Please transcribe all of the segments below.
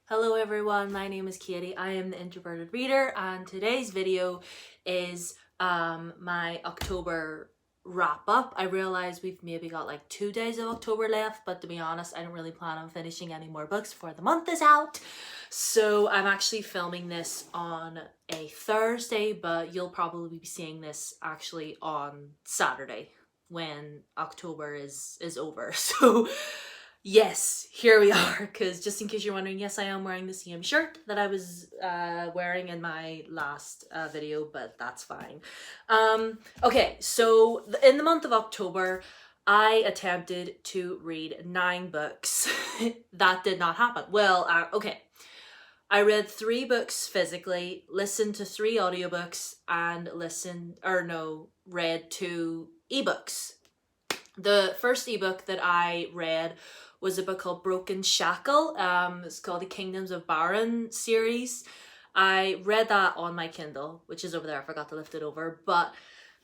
Hello everyone, my name is Katie. I am the Introverted Reader, and today's video is my October wrap up. I realize we've maybe got like 2 days of October left, but to be honest, I don't really plan on finishing any more books before the month is out. So I'm actually filming this on a Thursday, but you'll probably be seeing this actually on Saturday when October is over. So yes, here we are, because just in case you're wondering, yes, I am wearing the same shirt that I was wearing in my last video, but that's fine. Okay, so in the month of October, I attempted to read 9 books. That did not happen. Well, okay. I read 3 books physically, listened to 3 audiobooks, and read 2 ebooks. The first ebook that I read was a book called Broken Shackle. It's called the Kingdoms of Baron series. I read that on my Kindle, which is over there. I forgot to lift it over, but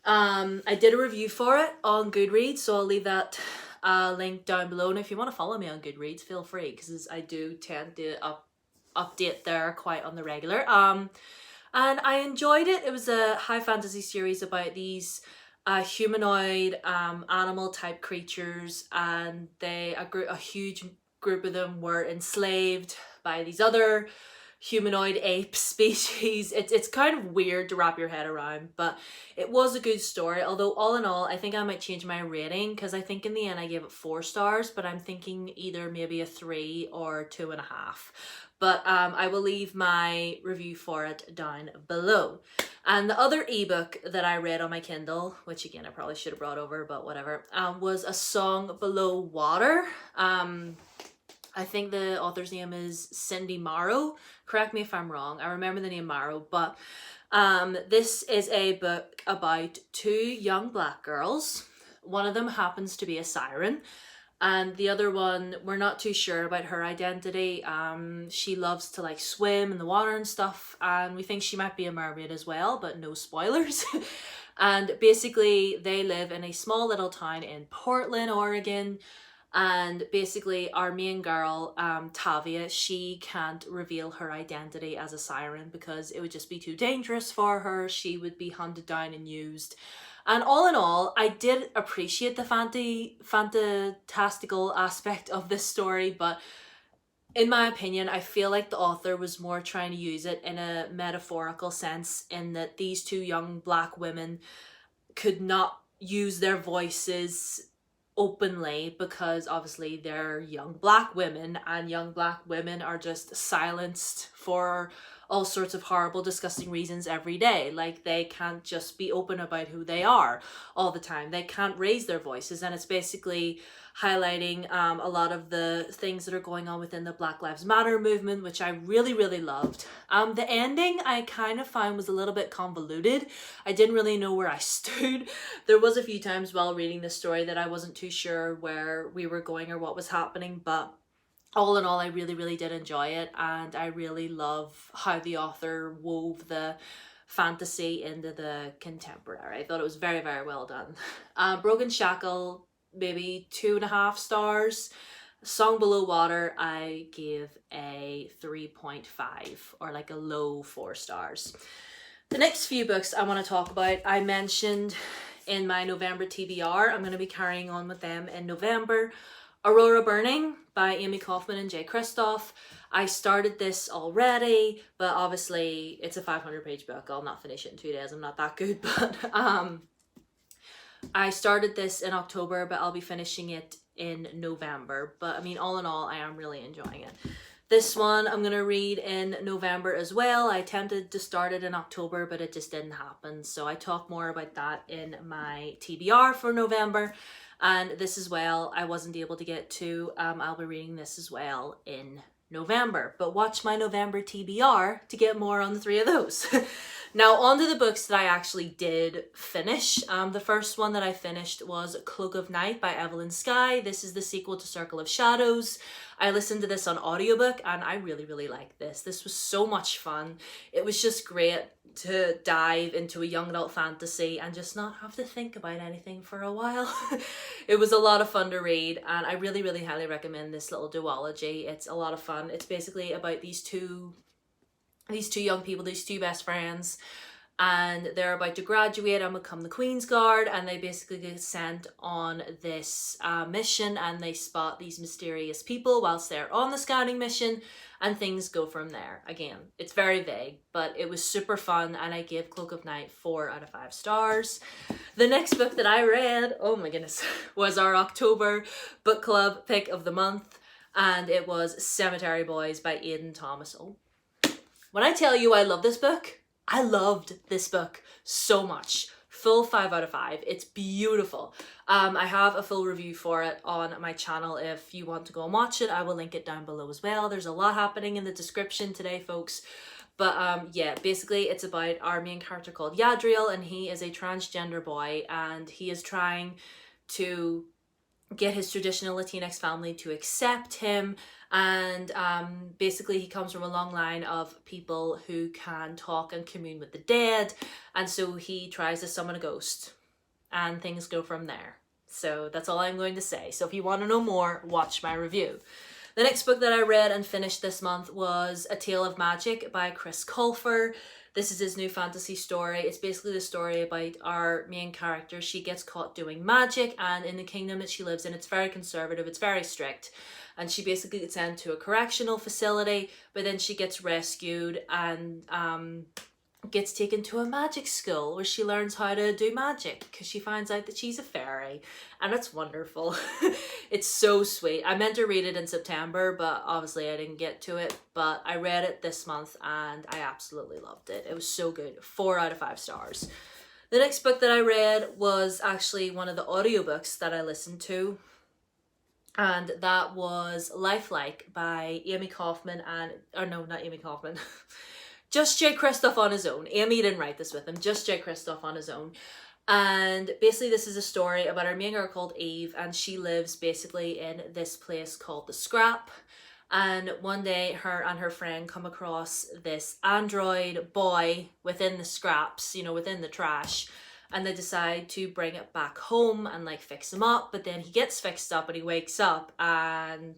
I did a review for it on Goodreads, so I'll leave that link down below. And if you want to follow me on Goodreads, feel free, because I do tend to update there quite on the regular. And I enjoyed it. It was a high fantasy series about these humanoid animal type creatures, and a huge group of them were enslaved by these other humanoid ape species. It's kind of weird to wrap your head around, but it was a good story. Although all in all, I think I might change my rating, because I think in the end I gave it 4 stars, but I'm thinking either maybe a 3 or 2.5. But I will leave my review for it down below. And the other ebook that I read on my Kindle, which again I probably should have brought over, but whatever, was A Song Below Water. I think the author's name is Cindy Morrow. Correct me if I'm wrong. I remember the name Morrow, but this is a book about 2 young black girls. One of them happens to be a siren, and the other one, we're not too sure about her identity. She loves to like swim in the water and stuff, and we think she might be a mermaid as well, but no spoilers. And basically they live in a small little town in Portland, Oregon. And basically our main girl, Tavia, she can't reveal her identity as a siren because it would just be too dangerous for her. She would be hunted down and used. And all in all, I did appreciate the fantastical aspect of this story, but in my opinion, I feel like the author was more trying to use it in a metaphorical sense, in that these 2 young black women could not use their voices openly because obviously they're young black women, and young black women are just silenced for all sorts of horrible, disgusting reasons every day. Like, they can't just be open about who they are all the time. They can't raise their voices, and it's basically highlighting a lot of the things that are going on within the Black Lives Matter movement, which I really, really loved. The ending I kind of found was a little bit convoluted. I didn't really know where I stood. There was a few times while reading this story that I wasn't too sure where we were going or what was happening, but all in all, I really, really did enjoy it, and I really love how the author wove the fantasy into the contemporary. I thought it was very, very well done. Broken Shackle, maybe 2.5 stars. Song Below Water, I gave a 3.5, or like a low 4 stars. The next few books I want to talk about, I mentioned in my November TBR. I'm going to be carrying on with them in November. Aurora Burning by Amy Kaufman and Jay Kristoff. I started this already, but obviously it's a 500-page book. I'll not finish it in 2 days. I'm not that good, but I started this in October, but I'll be finishing it in November. But I mean, all in all, I am really enjoying it. This one I'm going to read in November as well. I attempted to start it in October, but it just didn't happen. So I talk more about that in my TBR for November. And this as well, I wasn't able to get to. I'll be reading this as well in November. But watch my November TBR to get more on the 3 of those. Now, on to the books that I actually did finish. The first one that I finished was Cloak of Night by Evelyn Skye. This is the sequel to Circle of Shadows. I listened to this on audiobook and I really, really liked this. This was so much fun. It was just great to dive into a young adult fantasy and just not have to think about anything for a while. It was a lot of fun to read, and I really, really highly recommend this little duology. It's a lot of fun. It's basically about these two young people, these two best friends, and they're about to graduate and become the Queen's Guard, and they basically get sent on this mission, and they spot these mysterious people whilst they're on the scouting mission, and things go from there. Again, it's very vague, but it was super fun, and I gave Cloak of Night 4 out of 5 stars. The next book that I read, oh my goodness, was our October book club pick of the month, and it was Cemetery Boys by Aidan Thomas. Oh, when I tell you I love this book, I loved this book so much. Full 5 out of 5. It's beautiful. I have a full review for it on my channel. If you want to go and watch it, I will link it down below as well. There's a lot happening in the description today, folks. But yeah, basically it's about our main character called Yadriel, and he is a transgender boy, and he is trying to get his traditional Latinx family to accept him, and basically he comes from a long line of people who can talk and commune with the dead, and so he tries to summon a ghost, and things go from there. So that's all I'm going to say. So if you want to know more, watch my review. The next book that I read and finished this month was A Tale of Magic by Chris Colfer. This is his new fantasy story. It's basically the story about our main character. She gets caught doing magic, and in the kingdom that she lives in, it's very conservative, it's very strict. And she basically gets sent to a correctional facility, but then she gets rescued and gets taken to a magic school where she learns how to do magic because she finds out that she's a fairy, and it's wonderful. It's so sweet. I meant to read it in September, but obviously I didn't get to it, but I read it this month and I absolutely loved it. It was so good. 4 out of 5 stars. The next book that I read was actually one of the audiobooks that I listened to, and that was Lifelike by Amy Kaufman and, or no, not Amy Kaufman. Just J. Kristoff on his own. Amy didn't write this with him, just J. Kristoff on his own. And basically this is a story about our main girl called Eve, and she lives basically in this place called the Scrap. And one day her and her friend come across this android boy within the scraps, you know, within the trash. And they decide to bring it back home and like fix him up. But then he gets fixed up and he wakes up and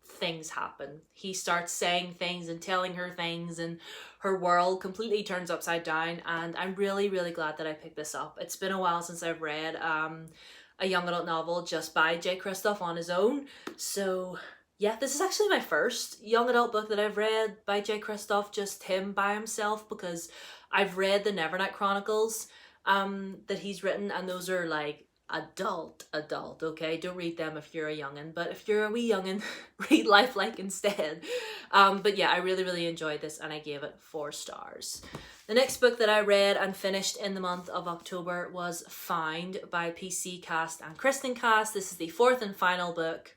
things happen. He starts saying things and telling her things, and her world completely turns upside down. And I'm really, really glad that I picked this up. It's been a while since I've read a young adult novel just by J. Kristoff on his own. So yeah, this is actually my first young adult book that I've read by J. Kristoff, just him by himself, because I've read the Nevernight Chronicles that he's written, and those are like adult, okay? Don't read them if you're a youngin', but if you're a wee youngin', read Lifelike instead. But yeah, I really, really enjoyed this and I gave it 4 stars. The next book that I read and finished in the month of October was Found by PC Cast and Kristen Cast. This is the 4th and final book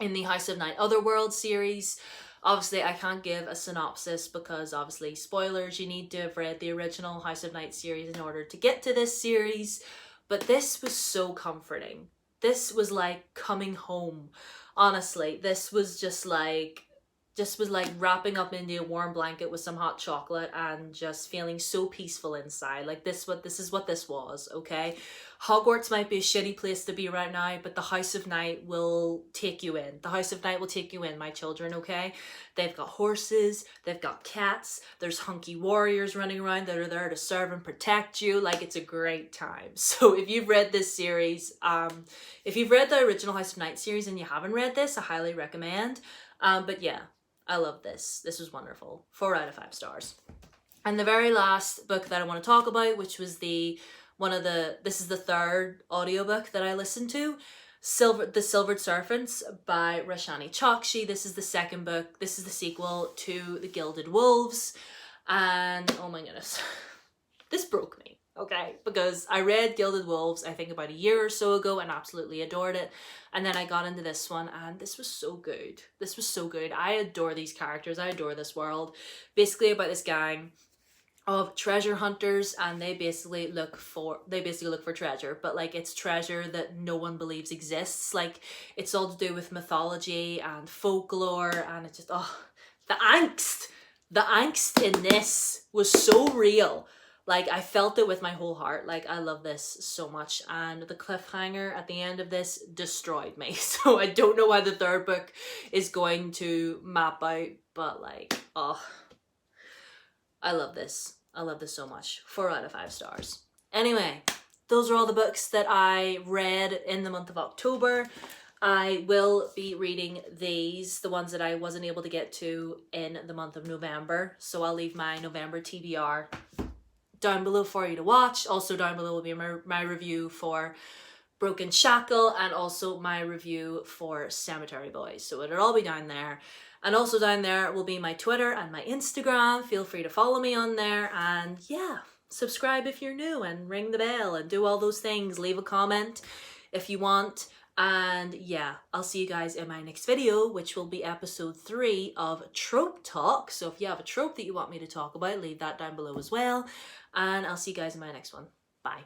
in the House of Night Otherworld series. Obviously, I can't give a synopsis because obviously spoilers, you need to have read the original House of Night series in order to get to this series. But this was so comforting. This was like coming home. Honestly, this was just like wrapping up into a warm blanket with some hot chocolate and just feeling so peaceful inside. Like this is what this was, okay? Hogwarts might be a shitty place to be right now, but the House of Night will take you in. The House of Night will take you in, my children, okay? They've got horses, they've got cats, there's hunky warriors running around that are there to serve and protect you. Like, it's a great time. So if you've read this series, if you've read the original House of Night series and you haven't read this, I highly recommend. But yeah, I love this. This was wonderful. 4 out of 5 stars. And the very last book that I want to talk about, which was this is the 3rd audiobook that I listened to, The Silvered Serpents by Roshani Chokshi. This is the 2nd book. This is the sequel to The Gilded Wolves. And oh my goodness, this broke me, okay? Because I read Gilded Wolves, I think about a year or so ago, and absolutely adored it. And then I got into this one and this was so good. This was so good. I adore these characters. I adore this world. Basically about this gang of treasure hunters, and they basically look for treasure, but like it's treasure that no one believes exists. Like it's all to do with mythology and folklore, and it's just the angst in this was so real. Like I felt it with my whole heart. Like I love this so much, and the cliffhanger at the end of this destroyed me. So I don't know why the third book is going to map out, but like, oh, I love this. I love this so much. 4 out of 5 stars. Anyway, those are all the books that I read in the month of October. I will be reading these, the ones that I wasn't able to get to in the month of November. So I'll leave my November TBR down below for you to watch. Also down below will be my review for Broken Shackle, and also my review for Cemetery Boys. So it'll all be down there. And also down there will be my Twitter and my Instagram. Feel free to follow me on there. And yeah, subscribe if you're new, and ring the bell and do all those things. Leave a comment if you want. And yeah, I'll see you guys in my next video, which will be episode 3 of Trope Talk. So if you have a trope that you want me to talk about, leave that down below as well. And I'll see you guys in my next one. Bye.